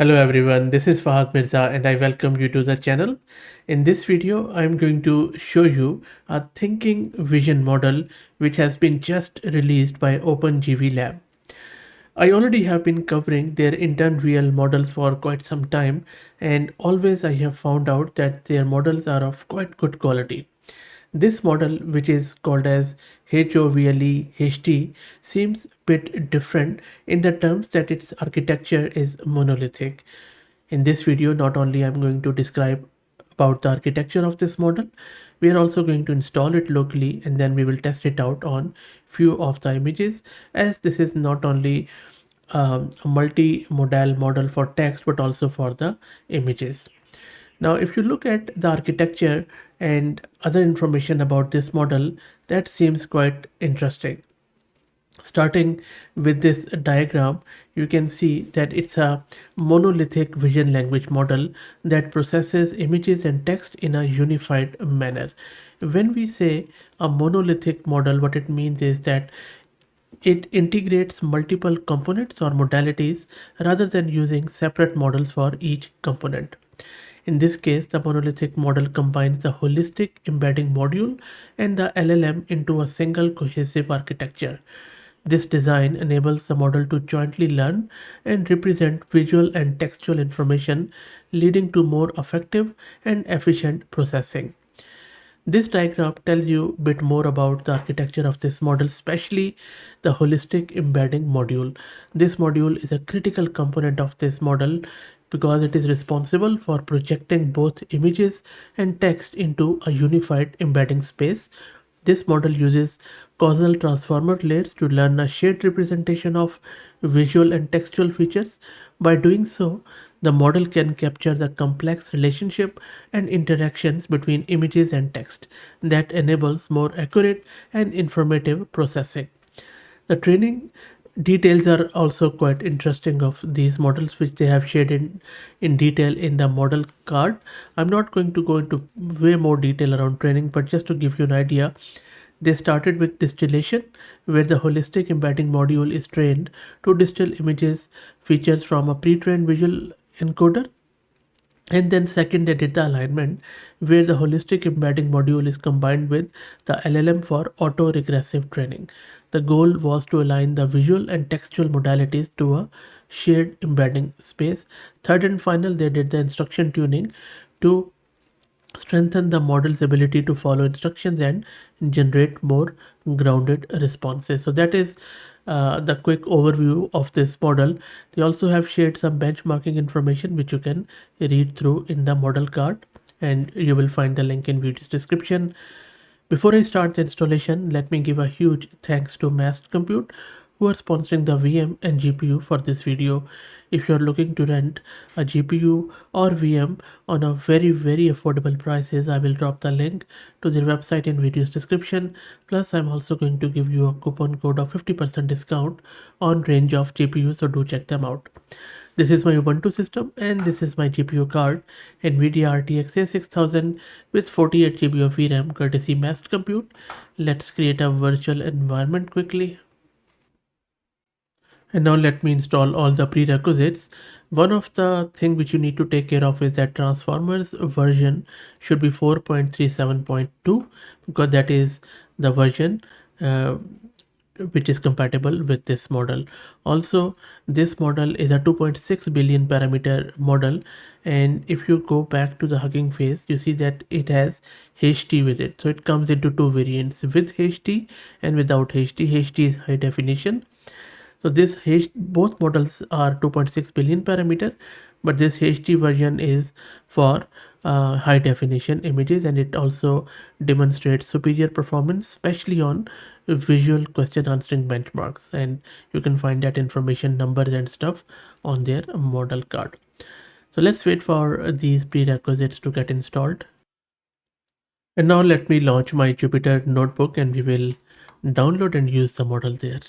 Hello everyone, this is Fahad Mirza and I welcome you to the channel. In this video, I'm going to show you a thinking vision model which has been just released by OpenGV Lab. I already have been covering their intern VL models for quite some time, and always I have found out that their models are of quite good quality. This model, which is called as HoVLE-HD, seems a bit different in the terms that its architecture is monolithic. In this video, not only I'm going to describe about the architecture of this model, we are also going to install it locally and then we will test it out on few of the images, as this is not only a multi-modal model for text but also for the images. Now, if you look at the architecture and other information about this model, that seems quite interesting. Starting with this diagram, you can see that it's a monolithic vision language model that processes images and text in a unified manner. When we say a monolithic model, what it means is that it integrates multiple components or modalities rather than using separate models for each component. In this case, the monolithic model combines the holistic embedding module and the LLM into a single cohesive architecture. This design enables the model to jointly learn and represent visual and textual information, leading to more effective and efficient processing. This diagram tells you a bit more about the architecture of this model, especially the holistic embedding module. This module is a critical component of this model because it is responsible for projecting both images and text into a unified embedding space. This model uses causal transformer layers to learn a shared representation of visual and textual features. By doing so, the model can capture the complex relationship and interactions between images and text that enables more accurate and informative processing. The training details are also quite interesting of these models, which they have shared in detail in the model card. I'm not going to go into way more detail around training, but just to give you an idea, they started with distillation, where the holistic embedding module is trained to distill images features from a pre-trained visual encoder. And then second, they did the alignment, where the holistic embedding module is combined with the LLM for auto-regressive training. The goal was to align the visual and textual modalities to a shared embedding space. Third and final, they did the instruction tuning to strengthen the model's ability to follow instructions and generate more grounded responses. So that is the quick overview of this model. They also have shared some benchmarking information which you can read through in the model card, and you will find the link in video's description. Before I start the installation, let me give a huge thanks to Mast Compute, who are sponsoring the VM and GPU for this video. If you're looking to rent a GPU or VM on a very affordable prices, I will drop the link to their website in video's description. Plus, I'm also going to give you a coupon code of 50% discount on range of GPU, so do check them out. This is my Ubuntu system and this is my GPU card, NVIDIA RTX A6000 with 48 GB of VRAM courtesy Mast Compute. Let's create a virtual environment quickly. And now let me install all the prerequisites. One of the thing which you need to take care of is that transformers version should be 4.37.2, because that is the version uh, which is compatible with this model. Also, this model is a 2.6 billion parameter model, and if you go back to the Hugging Face, you see that it has HD with it. So it comes into two variants, with HD and without HD. HD is high definition. So this both models are 2.6 billion parameter, but this HD version is for high definition images, and it also demonstrates superior performance, especially on visual question answering benchmarks. And you can find that information, numbers and stuff on their model card. So let's wait for these prerequisites to get installed. And now let me launch my Jupyter notebook and we will download and use the model there.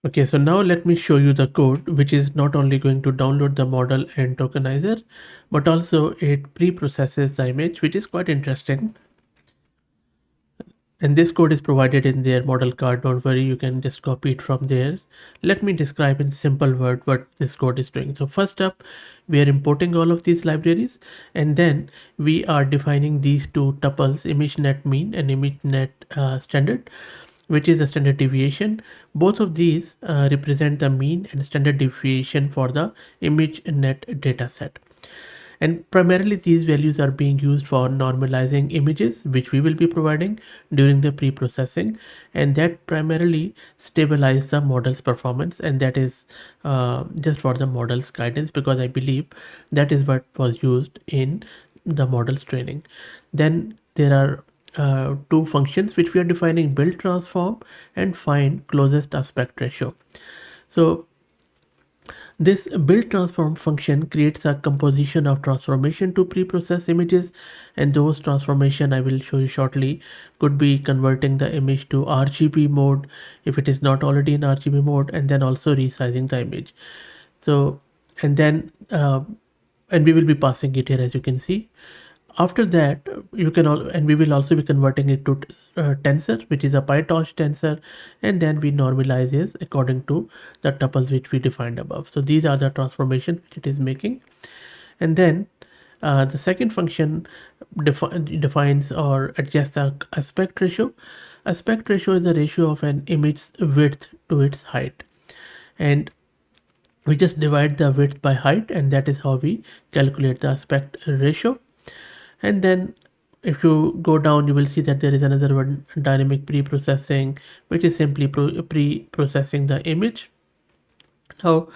Okay, so now let me show you the code, which is not only going to download the model and tokenizer, but also it pre-processes the image, which is quite interesting. And this code is provided in their model card. Don't worry, you can just copy it from there. Let me describe in simple word what this code is doing. So first up, we are importing all of these libraries, and then we are defining these two tuples, ImageNet mean and ImageNet standard, which is the standard deviation. Both of these represent the mean and standard deviation for the ImageNet dataset. And primarily these values are being used for normalizing images, which we will be providing during the pre-processing, and that primarily stabilize the model's performance, and that is just for the model's guidance, because I believe that is what was used in the model's training. Then there are two functions which we are defining: build transform and find closest aspect ratio. So this build transform function creates a composition of transformation to pre-process images, and those transformation I will show you shortly could be converting the image to RGB mode if it is not already in RGB mode, and then also resizing the image. So and then and we will be passing it here, as you can see. After that, you can all, and we will also be converting it to tensor, which is a PyTorch tensor, and then we normalize it according to the tuples which we defined above. So these are the transformations which it is making. And then the second function defines or adjusts the aspect ratio. Aspect ratio is the ratio of an image's width to its height, and we just divide the width by height, and that is how we calculate the aspect ratio. And then if you go down, you will see that there is another one, dynamic pre-processing, which is simply pre-processing the image. Now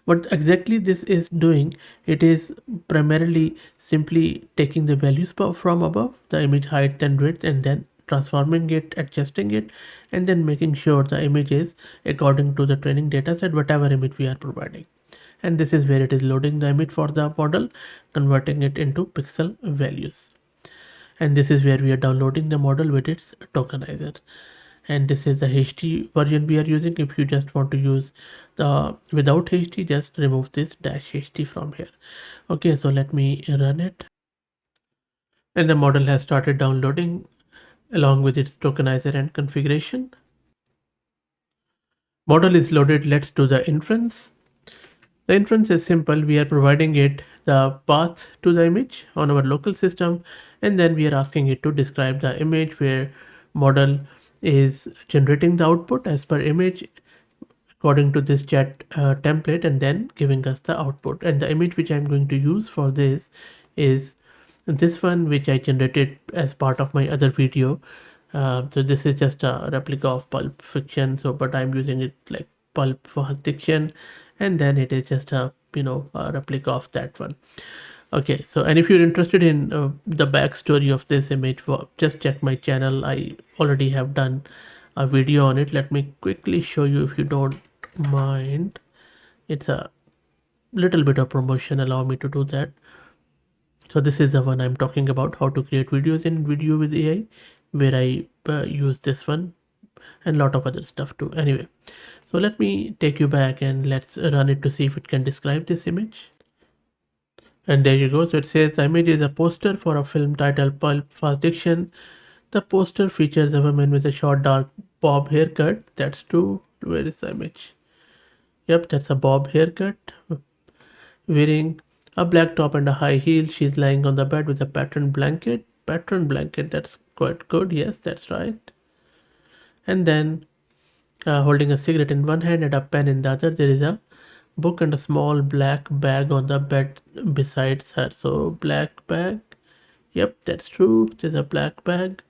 what exactly this is doing, it is primarily simply taking the values from above, the image height and width, and then transforming it, adjusting it, and then making sure the image is according to the training data set, whatever image we are providing. And this is where it is loading the image for the model, converting it into pixel values. And this is where we are downloading the model with its tokenizer. And this is the HD version we are using. If you just want to use the without HD, just remove this dash HD from here. Okay, so let me run it. And the model has started downloading along with its tokenizer and configuration. Model is loaded. Let's do the inference. The inference is simple. We are providing it the path to the image on our local system, and then we are asking it to describe the image, where model is generating the output as per image according to this chat template, and then giving us the output. And the image which I'm going to use for this is this one, which I generated as part of my other video. So this is just a replica of Pulp Fiction, so but I'm using it like Pulp for Fiction, and then it is just a a replica of that one. Okay, so and if you're interested in the backstory of this image, just check my channel. I already have done a video on it. Let me quickly show you if you don't mind. It's a little bit of promotion. Allow me to do that. So this is the one I'm talking about, how to create videos in video with AI, where I use this one and a lot of other stuff too. Anyway, so let me take you back and let's run it to see if it can describe this image. And there you go. So it says the image is a poster for a film titled Pulp Fiction. The poster features a woman with a short dark bob haircut. That's true. Where is the image? Yep, that's a bob haircut. Wearing a black top and a high heel. She's lying on the bed with a patterned blanket. Patterned blanket, that's quite good. Yes, that's right. And then holding a cigarette in one hand and a pen in the other. There is a book and a small black bag on the bed besides her. So black bag. Yep, that's true. There's a black bag.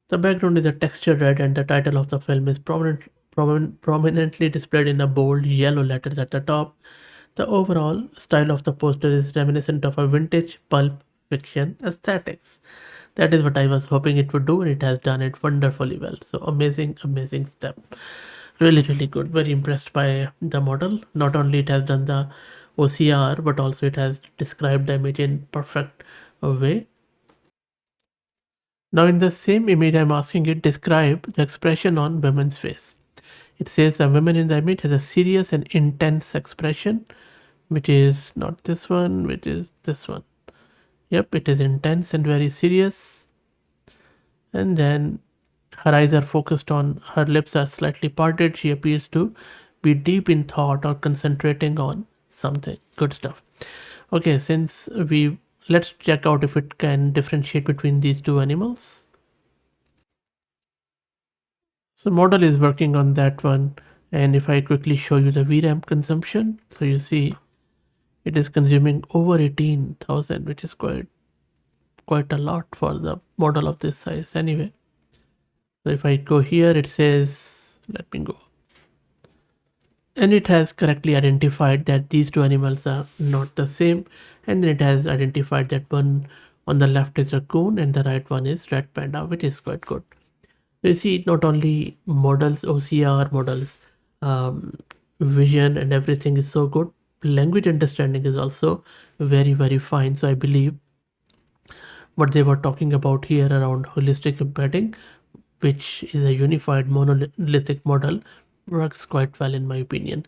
The background is a textured red, and the title of the film is prominently displayed in a bold yellow letters at the top. The overall style of the poster is reminiscent of a vintage pulp fiction aesthetics. That is what I was hoping it would do, and it has done it wonderfully well. So amazing, amazing step. Really, really good. Very impressed by the model. Not only it has done the OCR, but also it has described the image in perfect way. Now in the same image, I'm asking it describe the expression on women's face. It says the woman in the image has a serious and intense expression, which is not this one, which is this one. Yep, it is intense and very serious. And then her eyes are focused on, her lips are slightly parted. She appears to be deep in thought or concentrating on something. Good stuff. Okay, let's check out if it can differentiate between these two animals. So model is working on that one. And if I quickly show you the VRAM consumption, so you see it is consuming over 18,000, which is quite a lot for the model of this size anyway. So if I go here, it says, let me go. And it has correctly identified that these two animals are not the same. And then it has identified that one on the left is raccoon and the right one is red panda, which is quite good. So you see, not only models, OCR models, vision and everything is so good. Language understanding is also very, very fine. So I believe what they were talking about here around holistic embedding, which is a unified monolithic model, works quite well in my opinion.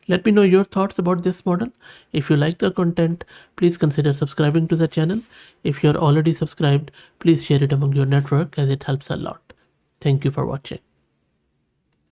Let me know your thoughts about this model. If you like the content, please consider subscribing to the channel. If you're already subscribed, please share it among your network as it helps a lot. Thank you for watching.